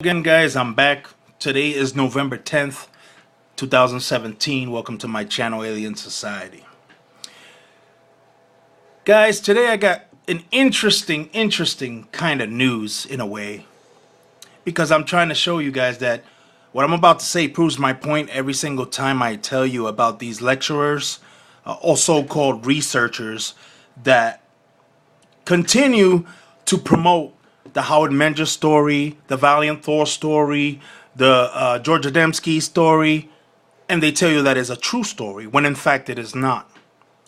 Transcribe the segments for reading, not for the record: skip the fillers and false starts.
Again, guys, I'm back. Today is November 10th, 2017. Welcome to my channel, Alien Society. Guys, today I got an interesting kind of news in a way, because I'm trying to show you guys that what I'm about to say proves my point every single time I tell you about these lecturers, or so-called researchers that continue to promote the Howard Menger story, the Valiant Thor story, the George Adamski story, and they tell you that is a true story, when in fact it is not.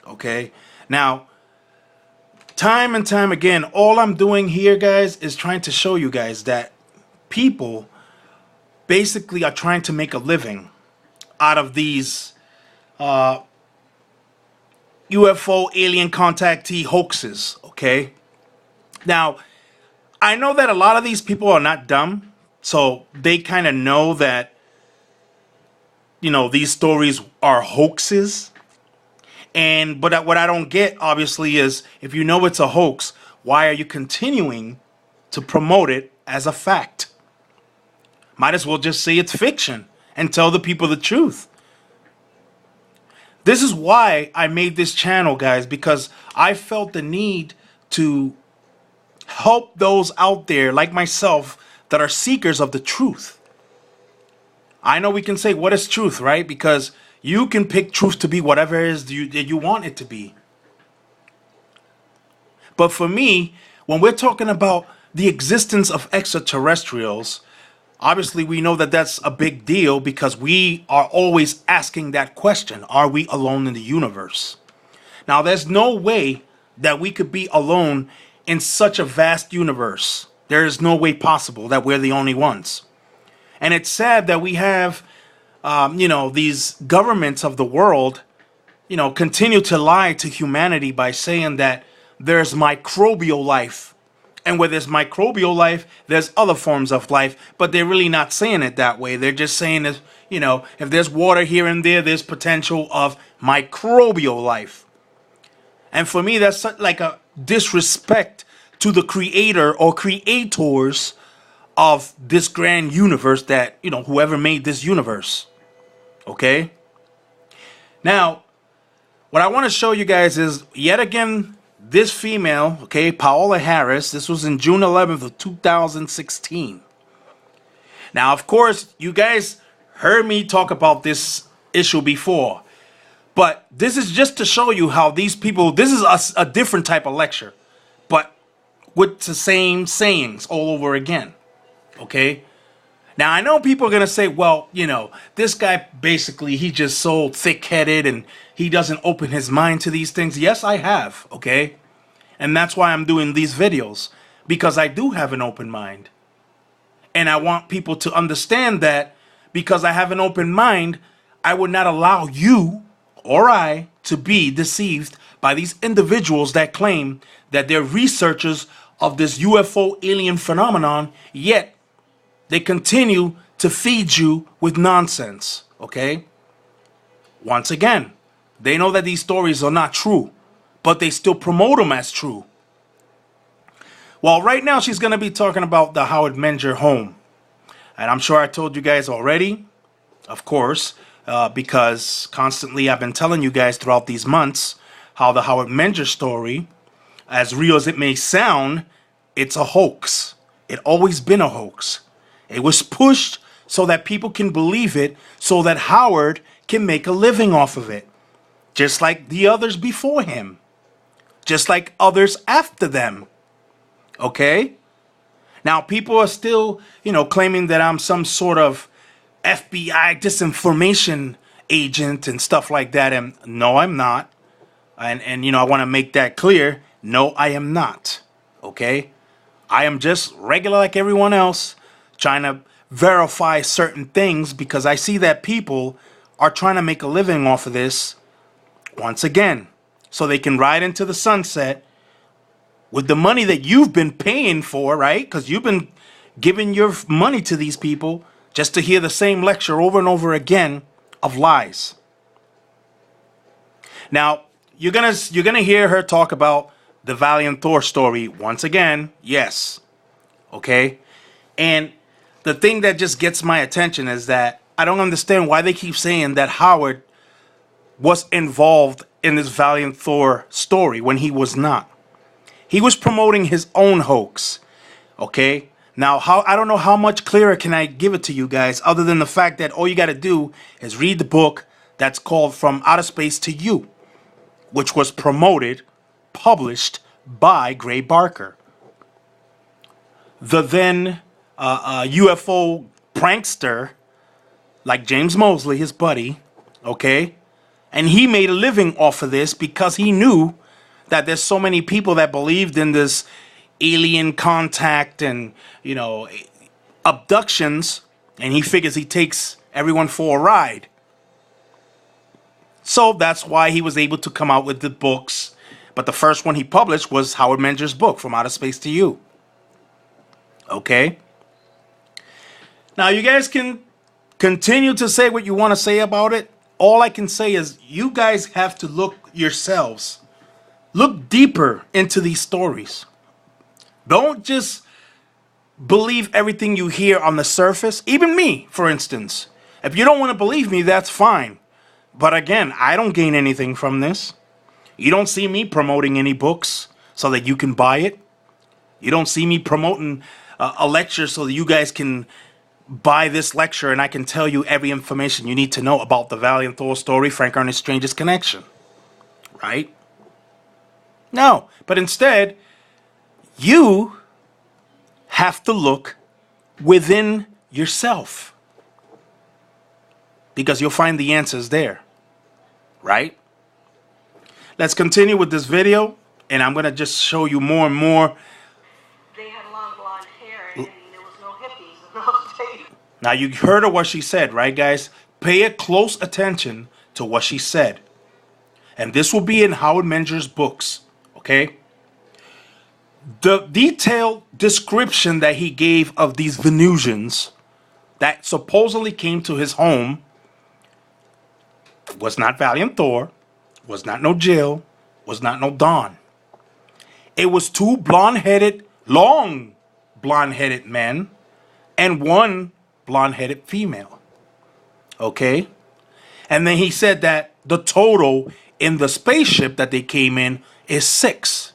Okay? Now, time and time again, all I'm doing here, guys, is trying to show you guys that people basically are trying to make a living out of these UFO alien contactee hoaxes, okay? Now, I know that a lot of these people are not dumb, so they kind of know that, you know, these stories are hoaxes. But what I don't get, obviously, is if you know it's a hoax, why are you continuing to promote it as a fact? Might as well just say it's fiction and tell the people the truth. This is why I made this channel, guys, because I felt the need to help those out there like myself that are seekers of the truth. I know we can say, what is truth, right? Because you can pick truth to be whatever it is that you want it to be. But for me, when we're talking about the existence of extraterrestrials, obviously we know that that's a big deal, because we are always asking that question: are we alone in the universe? Now, there's no way that we could be alone in such a vast universe. There is no way possible that we're the only ones. And it's sad that we have, these governments of the world, continue to lie to humanity by saying that there's microbial life. And where there's microbial life, there's other forms of life, but they're really not saying it that way. They're just saying that, if there's water here and there, there's potential of microbial life. And for me, that's like a disrespect to the creator or creators of this grand universe that, whoever made this universe. Okay? Now, what I want to show you guys is, yet again, this female, okay, Paola Harris. This was in June 11th of 2016. Now, of course, you guys heard me talk about this issue before. But this is just to show you how these people, this is a different type of lecture, but with the same sayings all over again. Okay? Now, I know people are going to say, well, this guy basically, he just so thick-headed and he doesn't open his mind to these things. Yes, I have, okay? And that's why I'm doing these videos, because I do have an open mind. And I want people to understand that because I have an open mind, I would not allow you or I to be deceived by these individuals that claim that they're researchers of this UFO alien phenomenon, yet they continue to feed you with nonsense, okay? Once again, they know that these stories are not true, but they still promote them as true. Well, right now she's going to be talking about the Howard Menger home. And I'm sure I told you guys already, of course, because constantly I've been telling you guys throughout these months how the Howard Menger story, as real as it may sound, it's a hoax. It always been a hoax. It was pushed so that people can believe it, so that Howard can make a living off of it. Just like the others before him. Just like others after them. Okay? Now, people are still, claiming that I'm some sort of FBI disinformation agent and stuff like that. And no, I'm not. And I want to make that clear. No, I am not. Okay? I am just regular like everyone else, trying to verify certain things, because I see that people are trying to make a living off of this once again, so they can ride into the sunset with the money that you've been paying for, right? Because you've been giving your money to these people just to hear the same lecture over and over again of lies. Now, you're gonna hear her talk about the Valiant Thor story once again. Yes. Okay? And the thing that just gets my attention is that I don't understand why they keep saying that Howard was involved in this Valiant Thor story when he was not. He was promoting his own hoax. Okay? Now, I don't know how much clearer can I give it to you guys other than the fact that all you got to do is read the book that's called From Outer Space to You, which was published by Gray Barker, the then UFO prankster, like James Mosley, his buddy, okay? And he made a living off of this because he knew that there's so many people that believed in this alien contact and, abductions, and he figures he takes everyone for a ride. So that's why he was able to come out with the books. But the first one he published was Howard Menger's book, From Outer Space to You. Okay? Now, you guys can continue to say what you want to say about it. All I can say is you guys have to look yourselves. Look deeper into these stories. Don't just believe everything you hear on the surface. Even me, for instance. If you don't want to believe me, that's fine. But again, I don't gain anything from this. You don't see me promoting any books so that you can buy it. You don't see me promoting a lecture so that you guys can buy this lecture and I can tell you every information you need to know about the Valiant Thor story, Frank Ernest Strange's connection. Right? No. But instead, you have to look within yourself, because you'll find the answers there. Right? Let's continue with this video, and I'm going to just show you more and more. They had long blonde hair, and there was no hippies in those days. Now, you heard of what she said, right, guys? Pay a close attention to what she said. And this will be in Howard Menger's books, okay? The detailed description that he gave of these Venusians that supposedly came to his home was not Valiant Thor, was not no Jill, was not no Dawn. It was two long blonde-headed men and one blonde-headed female. Okay? And then he said that the total in the spaceship that they came in is 6.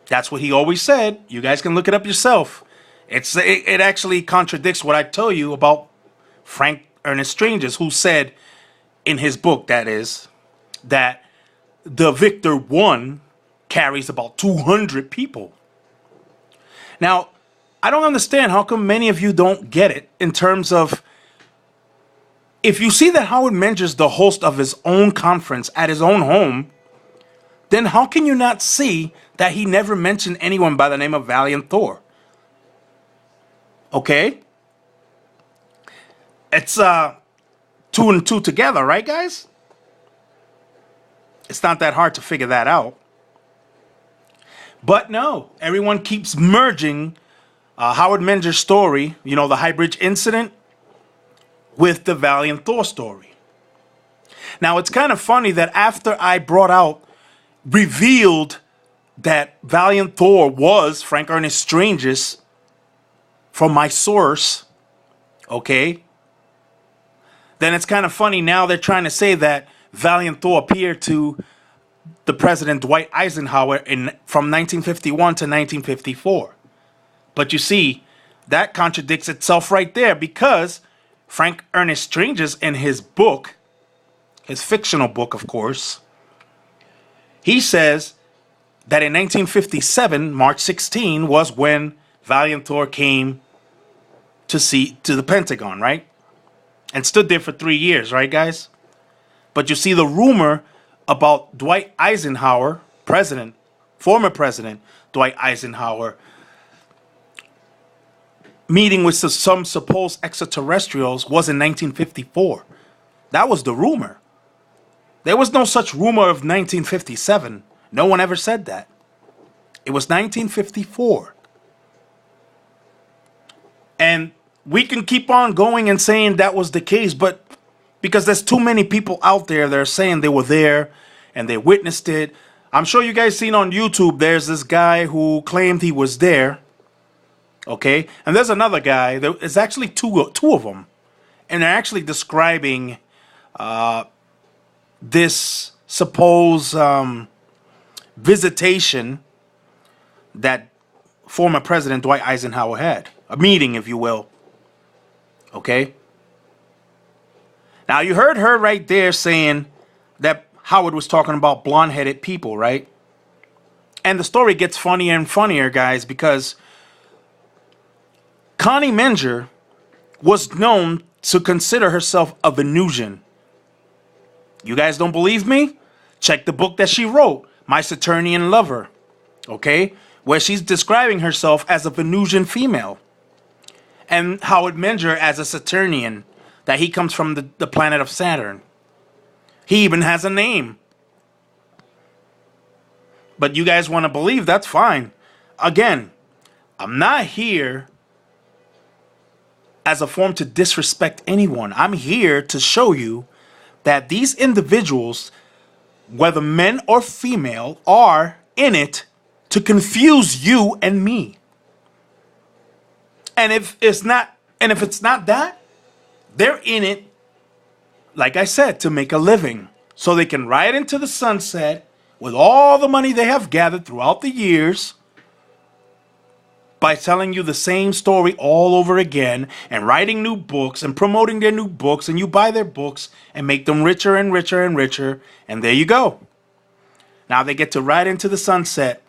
That's what he always said. You guys can look it up yourself. It actually contradicts what I tell you about Frank Ernest Strange's, who said in his book, that is, that the Victor 1 carries about 200 people. Now, I don't understand how come many of you don't get it in terms of, if you see that Howard Menger's the host of his own conference at his own home, then how can you not see that he never mentioned anyone by the name of Valiant Thor? Okay? It's 2 and 2 together, right, guys? It's not that hard to figure that out. But no, everyone keeps merging Howard Menger's story, the High Bridge incident, with the Valiant Thor story. Now, it's kind of funny that after I revealed that Valiant Thor was Frank Ernest Strange's from my source, okay, then it's kind of funny now they're trying to say that Valiant Thor appeared to the President Dwight Eisenhower from 1951 to 1954. But you see, that contradicts itself right there, because Frank Ernest Strange's, in his book, his fictional book, of course, he says that in 1957, March 16, was when Valiant Thor came to the Pentagon, right? And stood there for 3 years, right, guys? But you see, the rumor about Dwight Eisenhower, former President Dwight Eisenhower, meeting with some supposed extraterrestrials was in 1954. That was the rumor. There was no such rumor of 1957. No one ever said that. It was 1954. And we can keep on going and saying that was the case, but because there's too many people out there that are saying they were there and they witnessed it. I'm sure you guys seen on YouTube, there's this guy who claimed he was there. Okay, and there's another guy. There's actually two of them, and they're actually describing this supposed visitation that former President Dwight Eisenhower had, a meeting, if you will. Okay. Now you heard her right there saying that Howard was talking about blonde-headed people, right? And the story gets funnier and funnier, guys, because Connie Menger was known to consider herself a Venusian. You guys don't believe me? Check the book that she wrote, My Saturnian Lover, okay? Where she's describing herself as a Venusian female. And Howard Menger as a Saturnian, that he comes from the planet of Saturn. He even has a name. But you guys want to believe, that's fine. Again, I'm not here as a form to disrespect anyone. I'm here to show you that these individuals, whether men or female, are in it to confuse you and me. And if it's not that, they're in it, like I said, to make a living. So they can ride into the sunset with all the money they have gathered throughout the years by telling you the same story all over again and writing new books and promoting their new books, and you buy their books and make them richer and richer and richer, and there you go. Now they get to ride into the sunset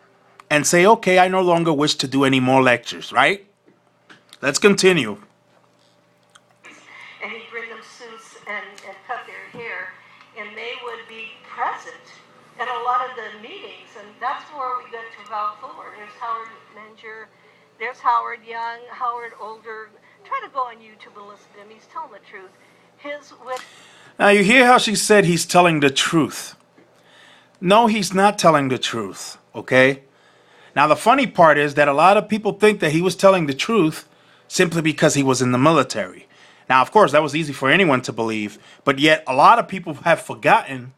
and say, okay, I no longer wish to do any more lectures, right? Let's continue. And he'd bring them suits and cut their hair, and they would be present at a lot of the meetings, and that's where we got to vouch for. There's Howard Menger, there's Howard Young, Howard Older. Try to go on YouTube and listen to him. He's telling the truth. Now you hear how she said he's telling the truth. No, he's not telling the truth, okay? Now the funny part is that a lot of people think that he was telling the truth simply because he was in the military. Now, of course, that was easy for anyone to believe, but yet a lot of people have forgotten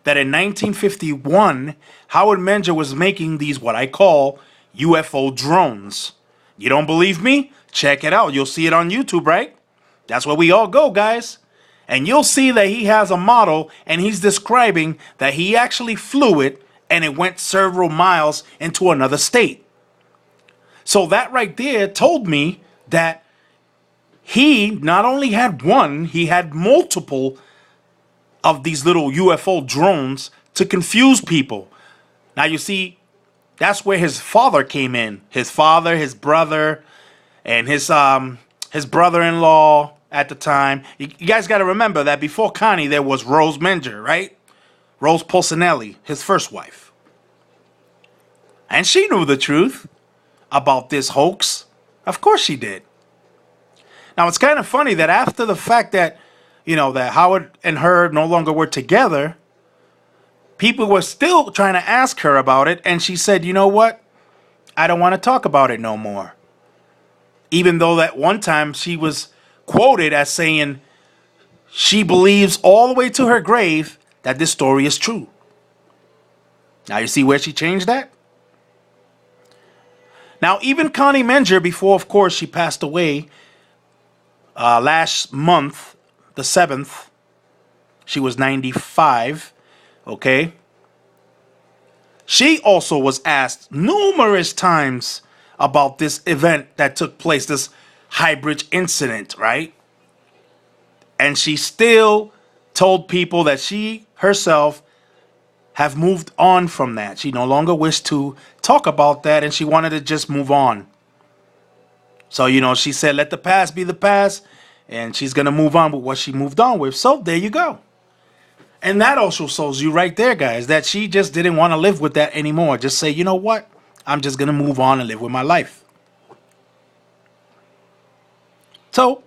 that in 1951, Howard Menger was making these what I call UFO drones. You don't believe me? Check it out. You'll see it on YouTube, right? That's where we all go, guys. And you'll see that he has a model, and he's describing that he actually flew it, and it went several miles into another state. So that right there told me that he not only had one, he had multiple of these little UFO drones to confuse people. Now you see, that's where his father came in. His father, his brother, and his brother-in-law at the time. You guys got to remember that before Connie, there was Rose Menger, right? Rose Polsinelli, his first wife. And she knew the truth about this hoax. Of course she did. Now, it's kind of funny that after the fact that, that Howard and her no longer were together, people were still trying to ask her about it, and she said, you know what? I don't want to talk about it no more. Even though that one time she was quoted as saying she believes all the way to her grave that this story is true. Now you see where she changed that? Now, even Connie Menger, before, of course, she passed away last month, the 7th, she was 95, okay? She also was asked numerous times about this event that took place, this Highbridge incident, right? And she still told people that she herself have moved on from that. She no longer wished to talk about that, and she wanted to just move on. So, she said, let the past be the past, and she's going to move on with what she moved on with. So, there you go. And that also shows you right there, guys, that she just didn't want to live with that anymore. Just say, you know what? I'm just going to move on and live with my life. So,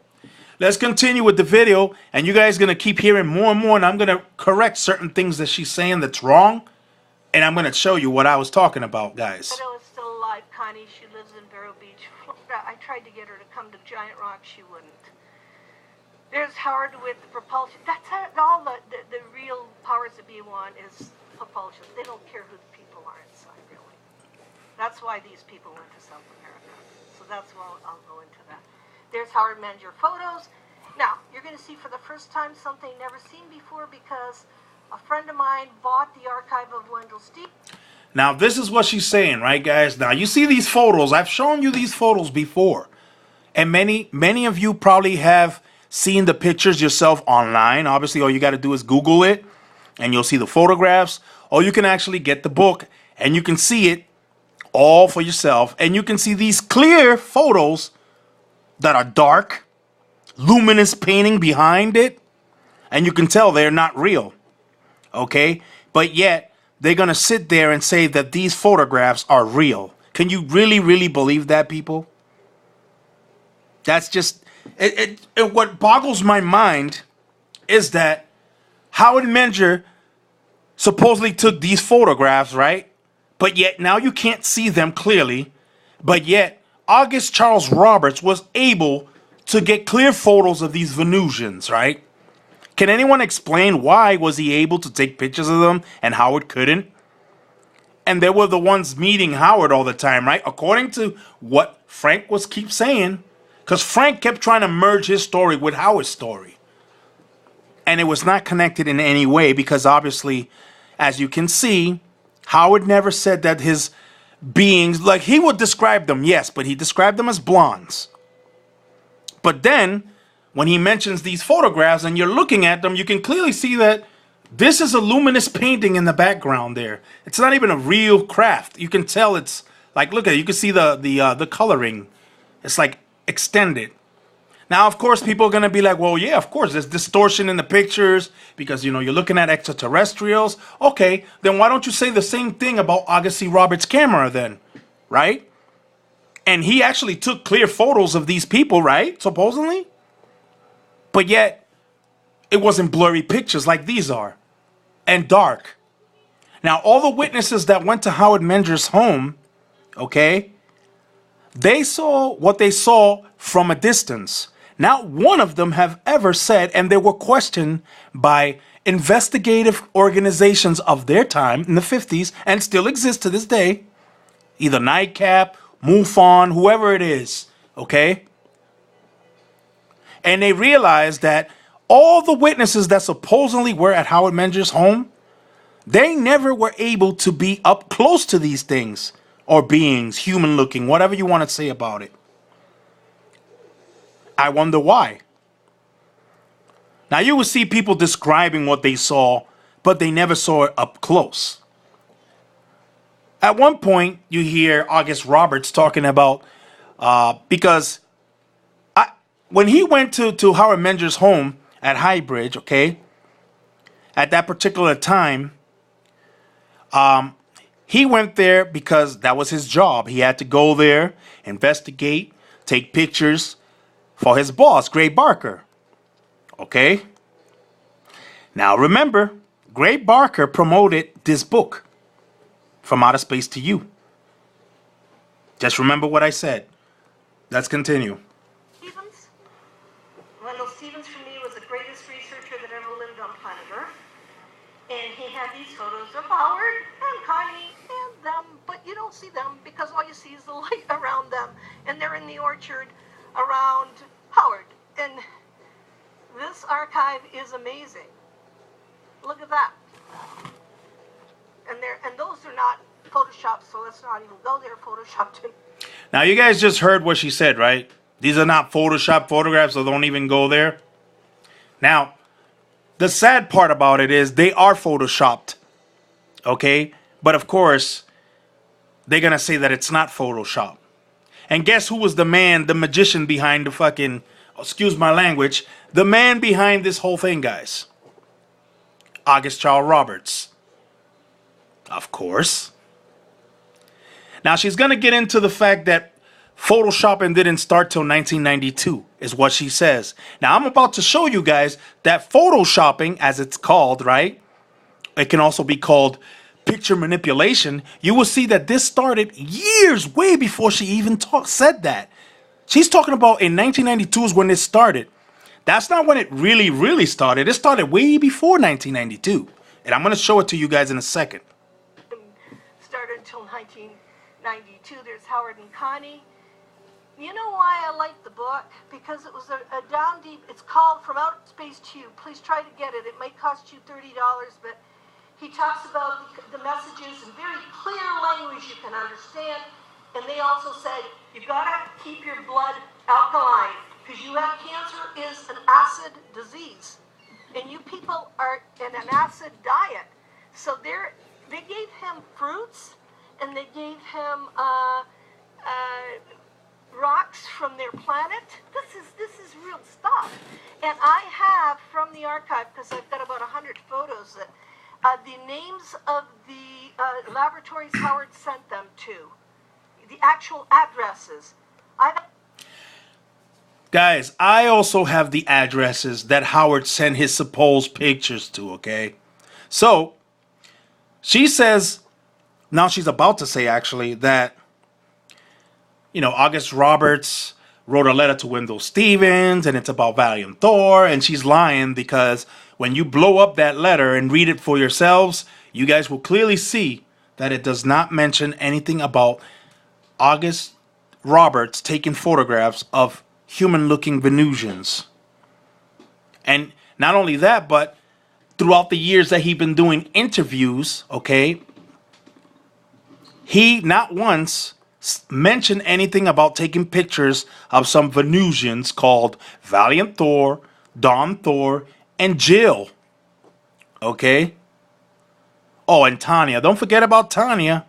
let's continue with the video, and you guys are going to keep hearing more and more, and I'm going to correct certain things that she's saying that's wrong, and I'm going to show you what I was talking about, guys. But I was still alive, Connie. She lives in Vero Beach, Florida. I tried to get her to come to Giant Rock. She wouldn't. There's Howard with propulsion. That's all the real powers that be want is propulsion. They don't care who the people are inside, really. That's why these people went to South America, so that's where I'll go into that. There's Howard Menger photos. Now, you're going to see for the first time something never seen before because a friend of mine bought the archive of Wendell Stevens. Now, this is what she's saying, right, guys? Now, you see these photos. I've shown you these photos before. And many of you probably have seen the pictures yourself online. Obviously, all you got to do is Google it, and you'll see the photographs. Or you can actually get the book, and you can see it all for yourself. And you can see these clear photos that are dark, luminous painting behind it. And you can tell they're not real. Okay? But yet, they're going to sit there and say that these photographs are real. Can you really, really believe that, people? That's just... what boggles my mind is that Howard Menger supposedly took these photographs, right? But yet now you can't see them clearly. But yet August Charles Roberts was able to get clear photos of these Venusians, right? Can anyone explain why was he able to take pictures of them and Howard couldn't? And they were the ones meeting Howard all the time, right? According to what Frank keep saying. Because Frank kept trying to merge his story with Howard's story. And it was not connected in any way because obviously, as you can see, Howard never said that his beings, like he would describe them, yes, but he described them as blondes. But then, when he mentions these photographs and you're looking at them, you can clearly see that this is a luminous painting in the background there. It's not even a real craft. You can tell it's like, look at it, you can see the coloring. It's like extended. Now, of course, people are going to be like, well, yeah, of course, there's distortion in the pictures because, you know, you're looking at extraterrestrials. Okay, then why don't you say the same thing about August C. Roberts' camera then, right? And he actually took clear photos of these people, right, supposedly? But yet, it wasn't blurry pictures like these are, and dark. Now, all the witnesses that went to Howard Menger's home, okay, they saw what they saw from a distance. Not one of them have ever said, and they were questioned by investigative organizations of their time in the 50s and still exist to this day. Either Nightcap, MUFON, whoever it is, okay? And they realized that all the witnesses that supposedly were at Howard Menger's home, they never were able to be up close to these things. Or beings, human looking, whatever you want to say about it. I wonder why. Now you will see people describing what they saw, but they never saw it up close. At one point, you hear August Roberts talking about, because when he went to Howard Menger's home at Highbridge, okay, at that particular time, he went there because that was his job. He had to go there, investigate, take pictures for his boss, Gray Barker. Okay? Now remember, Gray Barker promoted this book, From Outer Space to You. Just remember what I said. Let's continue. Stevens. Wendell Stevens, for me, was the greatest researcher that ever lived on planet Earth. And he had these photos of Howard and Connie and them, but you don't see them because all you see is the light around them. And they're in the orchard around Howard. And this archive is amazing. Look at that. And those are not photoshopped, so let's not even go there. Photoshopped. Now you guys just heard what she said, right? These are not photoshopped photographs, so don't even go there. Now, the sad part about it is they are photoshopped, okay? But of course, they're going to say that it's not Photoshop. And guess who was the man, the magician behind the fucking, excuse my language, the man behind this whole thing, guys? August Charles Roberts. Of course. Now, she's going to get into the fact that Photoshopping didn't start till 1992, is what she says. Now, I'm about to show you guys that Photoshopping, as it's called, right? It can also be called picture manipulation. You will see that this started years, way before she even said that. She's talking about in 1992 is when it started. That's not when it really started. It started way before 1992. And I'm going to show it to you guys in a second. Started until 1992. There's Howard and Connie. You know why I like the book? Because it was a down deep, it's called From Outer Space to You. Please try to get it. It might cost you $30, but he talks about the messages in very clear language you can understand. And they also say, you've got to keep your blood alkaline, because you have cancer is an acid disease. And you people are in an acid diet. So they gave him fruits, and they gave him rocks from their planet. This is real stuff. And I have from the archive, because I've got about 100 photos, that the names of the laboratories Howard sent them to, the actual addresses. Guys, I also have the addresses that Howard sent his supposed pictures to, okay? So, she says, now she's about to say actually, that, you know, August Roberts wrote a letter to Wendell Stevens and it's about Valiant Thor, and she's lying because when you blow up that letter and read it for yourselves, you guys will clearly see that it does not mention anything about August Roberts taking photographs of human-looking Venusians. And not only that, but throughout the years that he's been doing interviews, okay, he not once mentioned anything about taking pictures of some Venusians called Valiant Thor, Dawn Thor, and Jill. Okay? Oh, and Tanya. Don't forget about Tanya,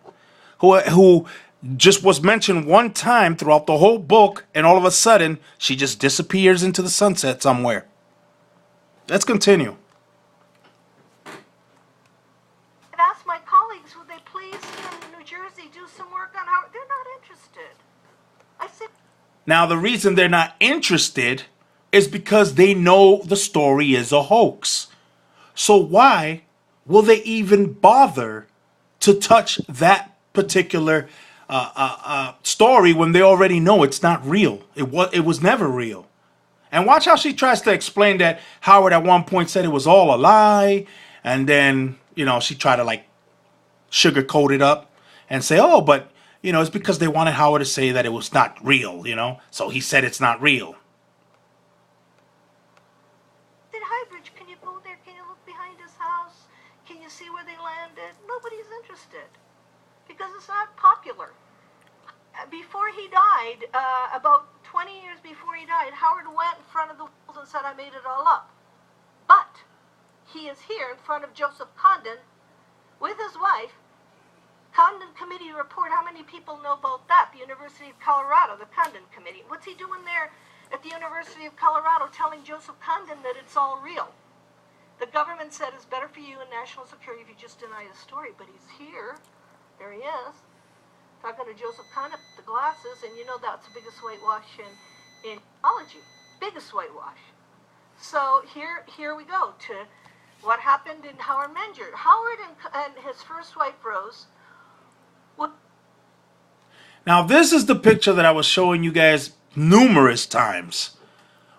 who just was mentioned one time throughout the whole book, and all of a sudden, she just disappears into the sunset somewhere. Let's continue. I've asked my colleagues, would they please in New Jersey do some work on Howard? They're not interested. I said, Now, the reason they're not interested is because they know the story is a hoax. So why will they even bother to touch that particular story when they already know it's not real? It was never real. And watch how she tries to explain that Howard at one point said it was all a lie, and then, you know, she tried to like sugarcoat it up and say, oh, but, you know, it's because they wanted Howard to say that it was not real, you know, so he said it's not real. Highbridge, can you go there? Can you look behind his house? Can you see where they landed? Nobody's interested because it's not popular. Before he died, about 20 years before he died, Howard went in front of the world and said, I made it all up. But he is here in front of Joseph Condon with his wife. Condon Committee report, how many people know about that? The University of Colorado, the Condon Committee. What's he doing there at the University of Colorado telling Joseph Condon that it's all real? The government said it's better for you and national security if you just deny his story, but he's here. There he is. Talking to Joseph Condon with the glasses, and you know that's the biggest whitewash in ufology. Biggest whitewash. So here we go to what happened in Howard Menger. Howard and his first wife, Rose. Now, this is the picture that I was showing you guys numerous times,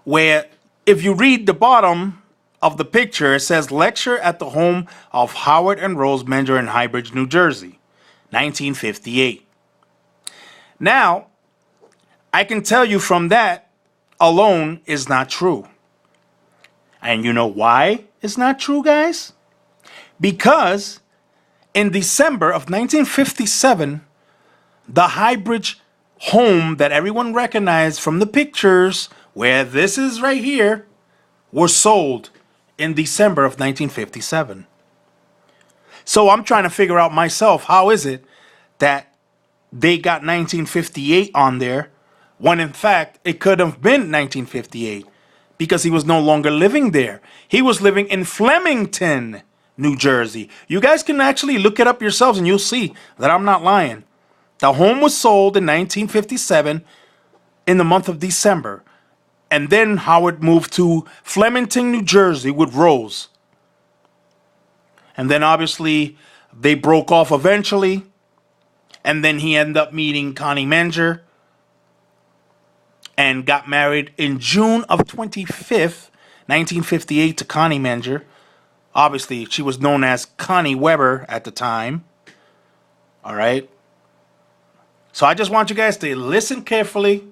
where if you read the bottom of the picture, it says lecture at the home of Howard and Rose Menger in Highbridge, New Jersey, 1958. Now, I can tell you from that alone is not true. And you know why it's not true, guys? Because in December of 1957, the Highbridge home that everyone recognized from the pictures, where this is right here, was sold in December of 1957. So I'm trying to figure out myself, how is it that they got 1958 on there when in fact it could have been 1958 because he was no longer living there. He was living in Flemington, New Jersey. You guys can actually look it up yourselves and you'll see that I'm not lying. The home was sold in 1957 in the month of December. And then Howard moved to Flemington, New Jersey with Rose. And then obviously they broke off eventually. And then he ended up meeting Connie Menger and got married in June of 25th, 1958 to Connie Menger. Obviously, she was known as Connie Weber at the time. All right. So I just want you guys to listen carefully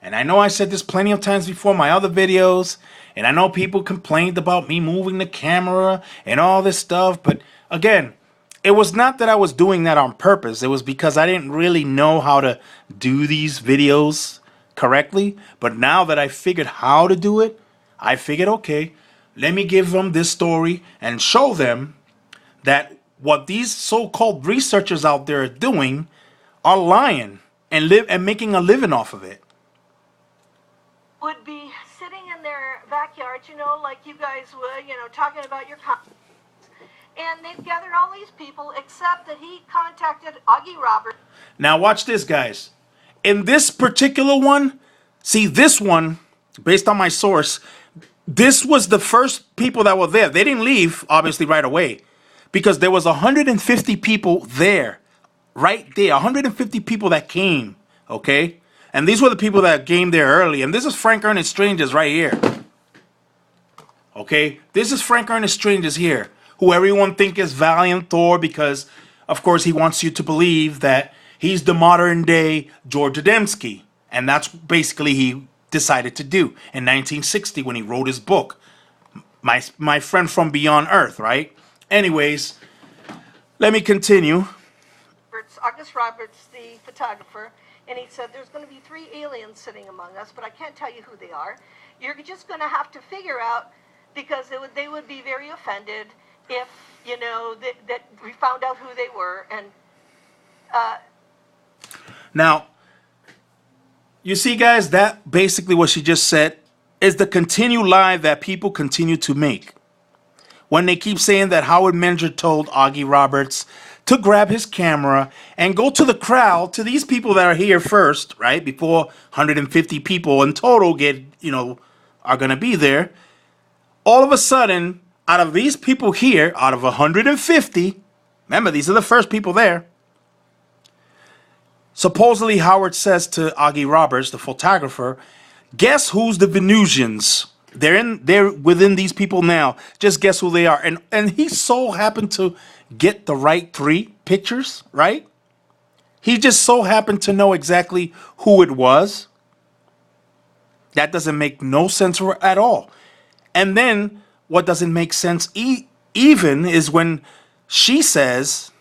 And I know I said this plenty of times before in my other videos, and I know people complained about me moving the camera and all this stuff, but again, it was not that I was doing that on purpose. It was because I didn't really know how to do these videos correctly. But now that I figured how to do it, I figured, okay, let me give them this story and show them that what these so-called researchers out there are doing are lying and making a living off of it. Would be sitting in their backyard, you know, like you guys would, you know, talking about your and they've gathered all these people, except that he contacted Augie Roberts. Now watch this, guys. In this particular one, see this one, based on my source, this was the first people that were there. They didn't leave, obviously, right away, because there was 150 people there, right there, 150 people that came, okay? And these were the people that came there early. And this is Frank Ernest Strangers right here. Okay? This is Frank Ernest Strangers here, who everyone think is Valiant Thor because, of course, he wants you to believe that he's the modern day George Adamski. And that's basically he decided to do in 1960 when he wrote his book, My Friend from Beyond Earth, right? Anyways, let me continue. August Roberts, the photographer, and he said there's going to be 3 aliens sitting among us, but I can't tell you who they are. You're just going to have to figure out, because they would be very offended if, you know, that we found out who they were. And now, you see, guys, that basically what she just said is the continued lie that people continue to make. When they keep saying that Howard Menger told Augie Roberts to grab his camera and go to the crowd, to these people that are here first, right? Before 150 people in total are going to be there. All of a sudden, out of these people here, out of 150, remember, these are the first people there. Supposedly, Howard says to Augie Roberts, the photographer, guess who's the Venusians? They're within these people now. Just guess who they are. And he so happened to get the right 3 pictures, right? He just so happened to know exactly who it was. That doesn't make no sense at all. And then what doesn't make sense even is when she says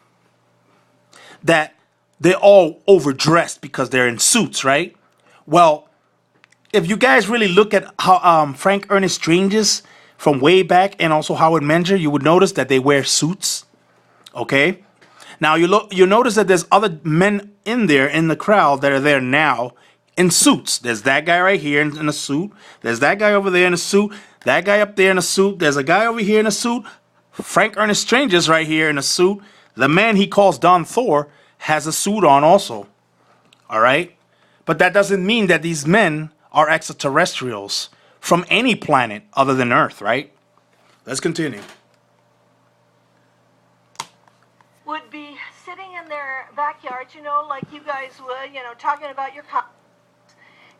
that they're all overdressed because they're in suits, right? Well, if you guys really look at how Frank Ernest Strangers from way back and also Howard Menger, you would notice that they wear suits. Okay? Now you notice that there's other men in there in the crowd that are there now in suits. There's that guy right here in a suit. There's that guy over there in a suit. That guy up there in a suit. There's a guy over here in a suit. Frank Ernest Strangers right here in a suit. The man he calls Don Thor has a suit on also. All right? But that doesn't mean that these men are extraterrestrials from any planet other than Earth, right? Let's continue. would be sitting in their backyard, you know, like you guys would, you know, talking about your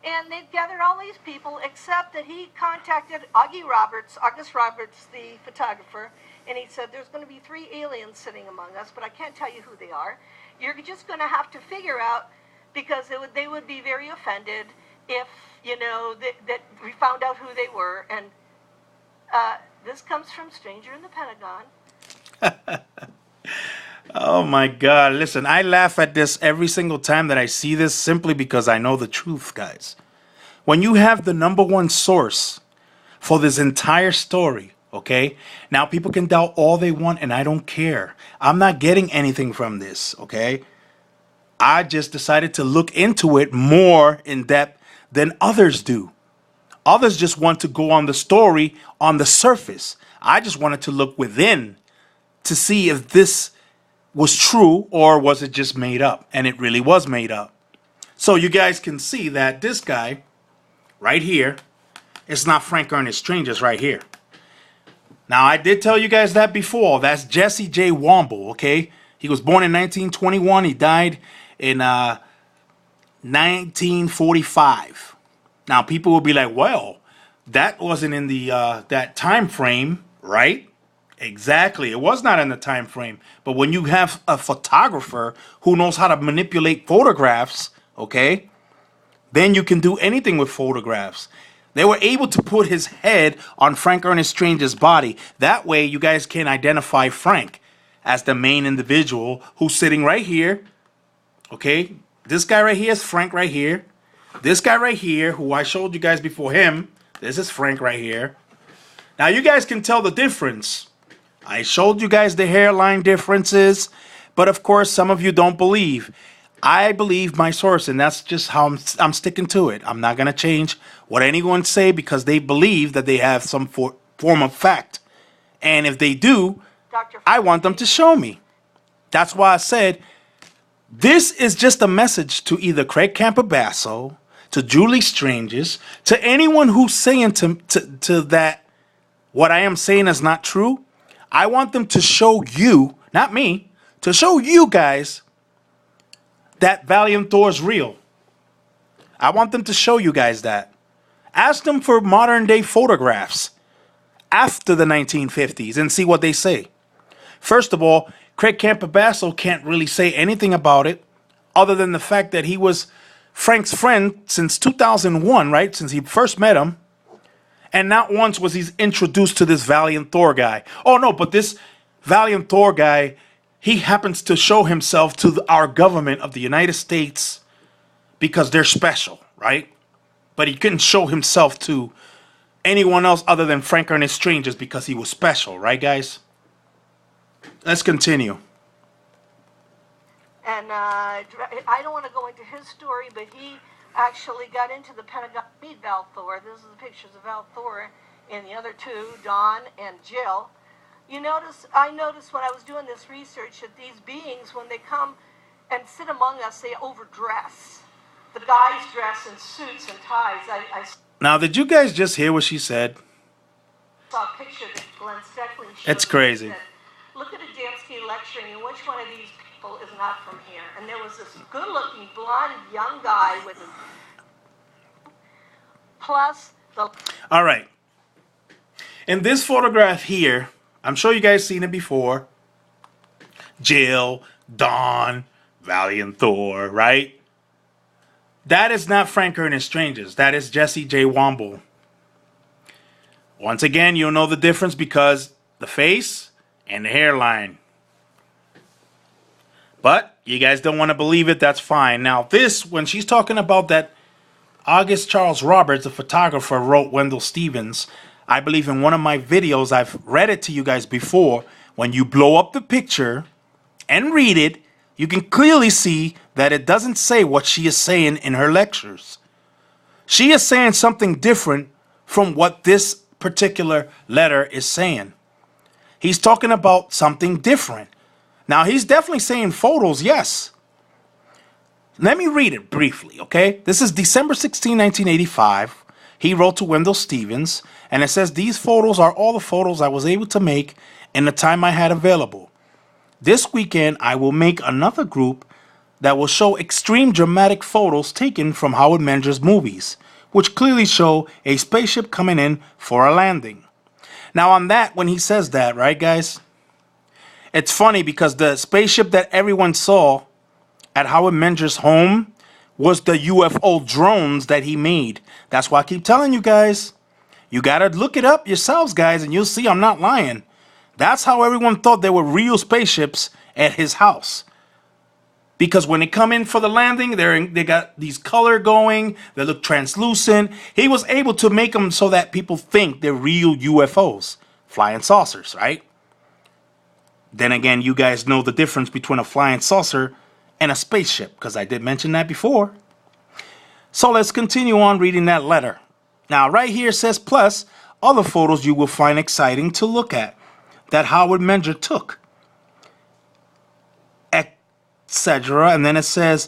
and they've gathered all these people, except that he contacted August Roberts, the photographer, and he said there's going to be 3 aliens sitting among us, but I can't tell you who they are. You're just going to have to figure out, because they would be very offended if, you know, that we found out who they were. And this comes from Stranger in the Pentagon. Oh my God. Listen, I laugh at this every single time that I see this simply because I know the truth, guys. When you have the #1 source for this entire story, okay? Now people can doubt all they want and I don't care. I'm not getting anything from this, okay? I just decided to look into it more in depth than others do. Others just want to go on the story on the surface. I just wanted to look within to see if this was true or was it just made up? And it really was made up. So you guys can see that this guy right here is not Frank Ernest Strangers right here. Now, I did tell you guys that before. That's Jesse J. Womble, okay? He was born in 1921. He died in 1945. Now, people will be like, well, that wasn't in the that time frame, right? Exactly. It was not in the time frame. But when you have a photographer who knows how to manipulate photographs, okay, then you can do anything with photographs. They were able to put his head on Frank Ernest Strange's body. That way, you guys can identify Frank as the main individual who's sitting right here. Okay? This guy right here is Frank right here. This guy right here, who I showed you guys before him, this is Frank right here. Now, you guys can tell the difference. I showed you guys the hairline differences, but of course, some of you don't believe. I believe my source, and that's just how I'm sticking to it. I'm not going to change what anyone say because they believe that they have some form of fact. And if they do, I want them to show me. That's why I said, this is just a message to either Craig Campobasso, to Julie Stranges, to anyone who's saying to that what I am saying is not true. I want them to show you, not me, to show you guys that Valiant Thor is real. I want them to show you guys that. Ask them for modern day photographs after the 1950s and see what they say. First of all, Craig Campobasso can't really say anything about it other than the fact that he was Frank's friend since 2001, right? Since he first met him. And not once was he introduced to this Valiant Thor guy. Oh no, but this Valiant Thor guy, he happens to show himself to our government of the United States because they're special, right? But he couldn't show himself to anyone else other than Frank Ernest Stranges because he was special, right, guys? Let's continue. And I don't want to go into his story, but he actually got into the Pentagon to meet Val Thor. This is the pictures of Val Thor and the other two, Don and Jill. I noticed when I was doing this research that these beings, when they come and sit among us, they overdress. The guys dress in suits and ties. Now, did you guys just hear what she said? Saw a picture that Glenn Steckling showed. It's crazy. Said, look at Adamski lecturing, and which one of these people is not from here? And there was this good-looking, blonde, young guy with plus the... All right. In this photograph here, I'm sure you guys seen it before. Jill, Dawn, Valiant Thor, right? That is not Frank Ernest Stranges. That is Jesse J. Womble. Once again, you'll know the difference because the face and the hairline. But you guys don't want to believe it, that's fine. Now this, when she's talking about that August Charles Roberts, the photographer, wrote Wendell Stevens, I believe in one of my videos, I've read it to you guys before. When you blow up the picture and read it, you can clearly see that it doesn't say what she is saying in her lectures. She is saying something different from what this particular letter is saying. He's talking about something different. Now, he's definitely saying photos, yes. Let me read it briefly, okay? This is December 16, 1985. He wrote to Wendell Stevens, and it says, these photos are all the photos I was able to make in the time I had available. This weekend, I will make another group that will show extreme dramatic photos taken from Howard Menger's movies, which clearly show a spaceship coming in for a landing. Now on that, when he says that, right guys, it's funny because the spaceship that everyone saw at Howard Menger's home was the UFO drones that he made. That's why I keep telling you guys, you gotta look it up yourselves, guys, and you'll see I'm not lying. That's how everyone thought they were real spaceships at his house. Because when they come in for the landing, they got these color going, they look translucent. He was able to make them so that people think they're real UFOs, flying saucers, right? Then again, you guys know the difference between a flying saucer and a spaceship, because I did mention that before. So let's continue on reading that letter. Now, right here it says, plus other photos you will find exciting to look at that Howard Menger took, etc. And then it says,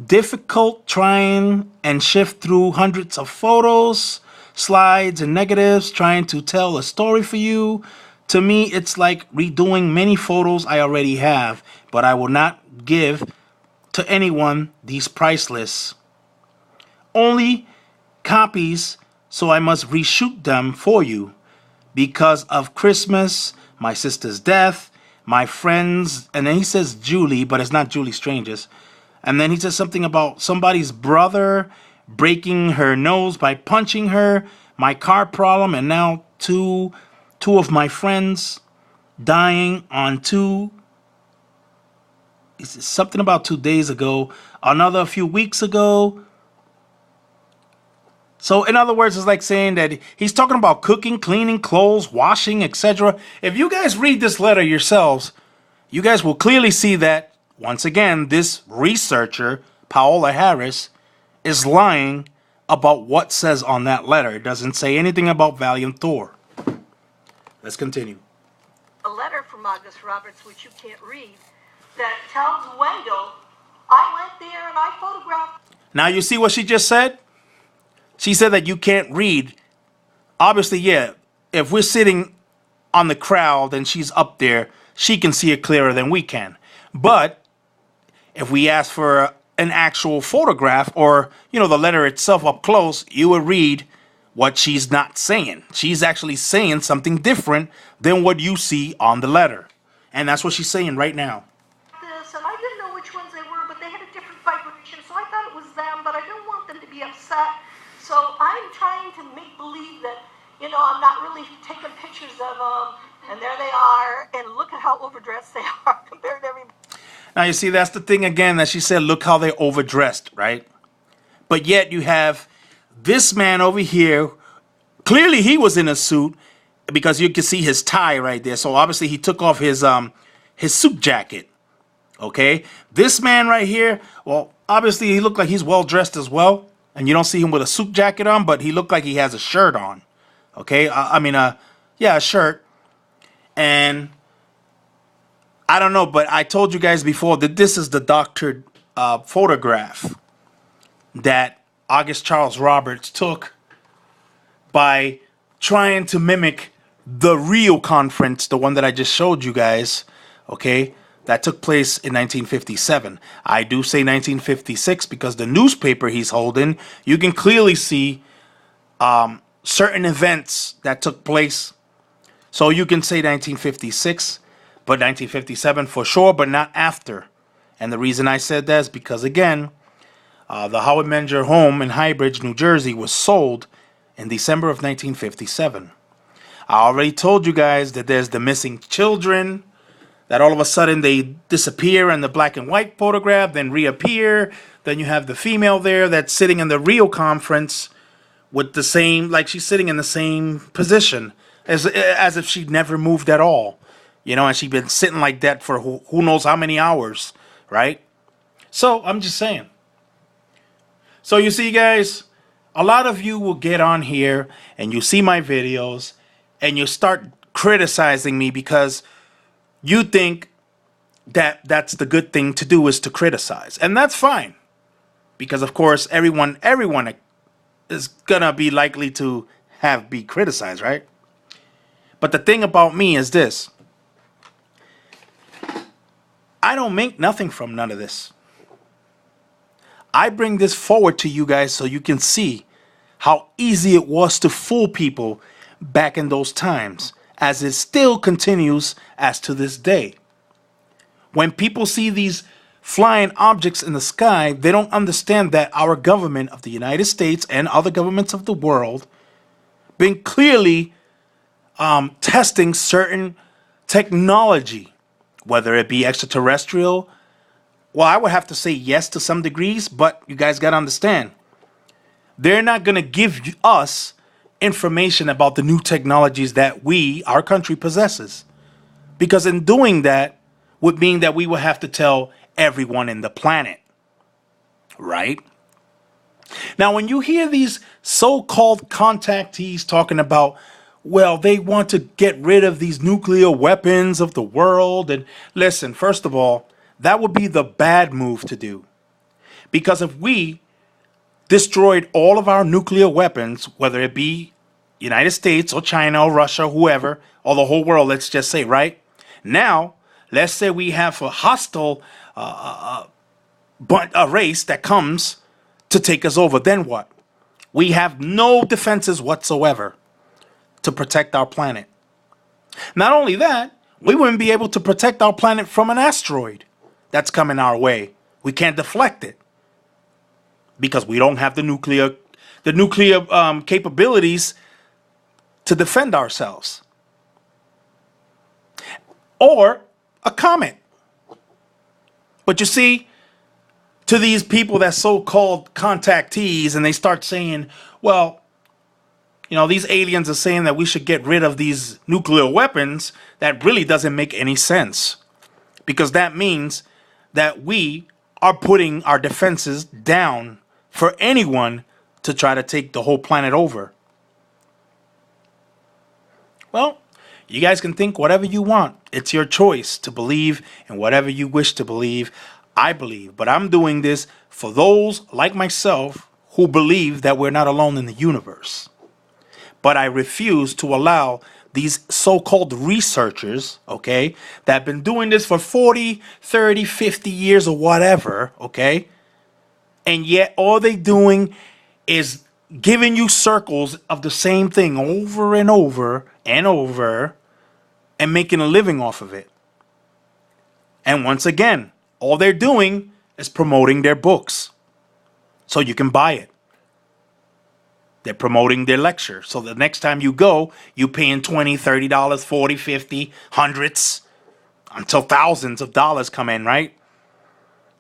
difficult trying and shift through hundreds of photos, slides and negatives, trying to tell a story for you. To me, it's like redoing many photos I already have, but I will not give to anyone these priceless. Only copies, so I must reshoot them for you. Because of Christmas, my sister's death, my friends, and then he says Julie, but it's not Julie Stranges, And then he says something about somebody's brother breaking her nose by punching her, my car problem, and now two of my friends dying on something about 2 days ago, another a few weeks ago. So in other words, it's like saying that he's talking about cooking, cleaning, clothes, washing, etc. If you guys read this letter yourselves, you guys will clearly see that, once again, this researcher, Paola Harris, is lying about what says on that letter. It doesn't say anything about Valiant Thor. Let's continue. A letter from August Roberts, which you can't read, that tells Wendell, I went there and I photographed. Now you see what she just said? She said that you can't read. Obviously, yeah, if we're sitting on the crowd and she's up there, she can see it clearer than we can. But if we ask for an actual photograph or, the letter itself up close, you would read what she's not saying. She's actually saying something different than what you see on the letter. And that's what she's saying right now. This, and I didn't know which ones they were, but they had a different vibration, so I thought it was them, but I didn't want them to be upset. So I'm trying to make believe that, I'm not really taking pictures of them, and there they are, and look at how overdressed they are compared to everybody. Now, you see, that's the thing again that she said, look how they're overdressed, right? But yet you have this man over here. Clearly he was in a suit because you can see his tie right there. So obviously he took off his suit jacket. Okay? This man right here, well, obviously he looked like he's well dressed as well. And you don't see him with a suit jacket on, but he looked like he has a shirt on. Okay? A shirt. And I don't know, but I told you guys before that this is the doctored photograph that August Charles Roberts took by trying to mimic the real conference, the one that I just showed you guys, okay, that took place in 1957. I do say 1956 because the newspaper he's holding, you can clearly see certain events that took place. So you can say 1956, but 1957 for sure, but not after. And the reason I said that is because, again, the Howard Menger home in Highbridge, New Jersey was sold in December of 1957. I already told you guys that there's the missing children, that all of a sudden they disappear in the black and white photograph, then reappear. Then you have the female there that's sitting in the real conference with the same, like she's sitting in the same position as if she'd never moved at all. And she'd been sitting like that for who knows how many hours, right? So I'm just saying. So you see, guys, a lot of you will get on here and you see my videos and you start criticizing me because you think that that's the good thing to do is to criticize. And that's fine. Because, of course, everyone is going to be likely to be criticized, right? But the thing about me is this. I don't make nothing from none of this. I bring this forward to you guys so you can see how easy it was to fool people back in those times, as it still continues as to this day. When people see these flying objects in the sky, they don't understand that our government of the United States and other governments of the world been clearly testing certain technology, whether it be extraterrestrial. Well, I would have to say yes to some degrees, but you guys got to understand, they're not going to give us information about the new technologies that our country possesses. Because in doing that would mean that we would have to tell everyone in the planet. Right? Now, when you hear these so-called contactees talking about, well, they want to get rid of these nuclear weapons of the world. And listen, first of all, that would be the bad move to do. Because if we destroyed all of our nuclear weapons, whether it be United States or China or Russia, whoever, or the whole world, let's just say, right? Now, let's say we have a hostile race that comes to take us over. Then what? We have no defenses whatsoever to protect our planet. Not only that, we wouldn't be able to protect our planet from an asteroid that's coming our way, We can't deflect it because we don't have the nuclear capabilities to defend ourselves. Or a comet. But you see, to these people that so-called contactees, and they start saying, well, you know, these aliens are saying that we should get rid of these nuclear weapons. That really doesn't make any sense. Because that means that we are putting our defenses down for anyone to try to take the whole planet over. Well, you guys can think whatever you want. It's your choice to believe in whatever you wish to believe. I believe, but I'm doing this for those like myself who believe that we're not alone in the universe. But I refuse to allow these so-called researchers, okay, that have been doing this for 40, 30, 50 years or whatever, okay, and yet all they doing is giving you circles of the same thing over and over and over and making a living off of it. And once again, all they're doing is promoting their books so you can buy it. They're promoting their lecture. So the next time you go, you're paying $20, $30, $40, $50, hundreds, until thousands of dollars come in, right?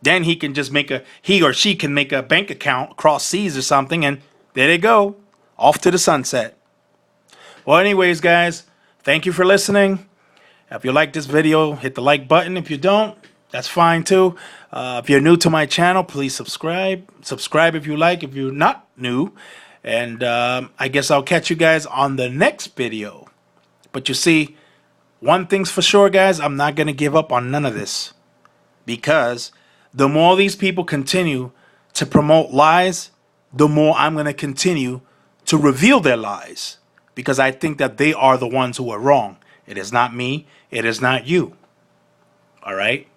Then he or she can make a bank account across seas or something, and there they go, off to the sunset. Well, anyways, guys, thank you for listening. If you like this video, hit the like button. If you don't, that's fine too. If you're new to my channel, please subscribe. Subscribe if you like, if you're not new. And I guess I'll catch you guys on the next video. But you see, one thing's for sure, guys, I'm not going to give up on none of this. Because the more these people continue to promote lies, the more I'm going to continue to reveal their lies. Because I think that they are the ones who are wrong. It is not me. It is not you. All right?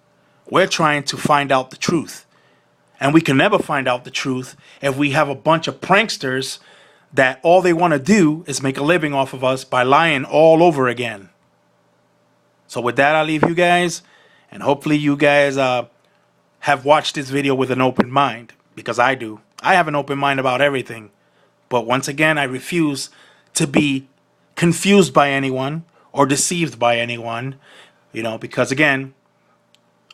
We're trying to find out the truth. And we can never find out the truth if we have a bunch of pranksters that all they want to do is make a living off of us by lying all over again. So with that, I'll leave you guys. And hopefully you guys have watched this video with an open mind. Because I do. I have an open mind about everything. But once again, I refuse to be confused by anyone or deceived by anyone. You know, because again,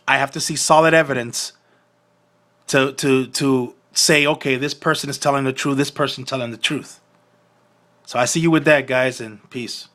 I have to see solid evidence to say, okay, this person is telling the truth, this person telling the truth. So I see you with that, guys, and peace.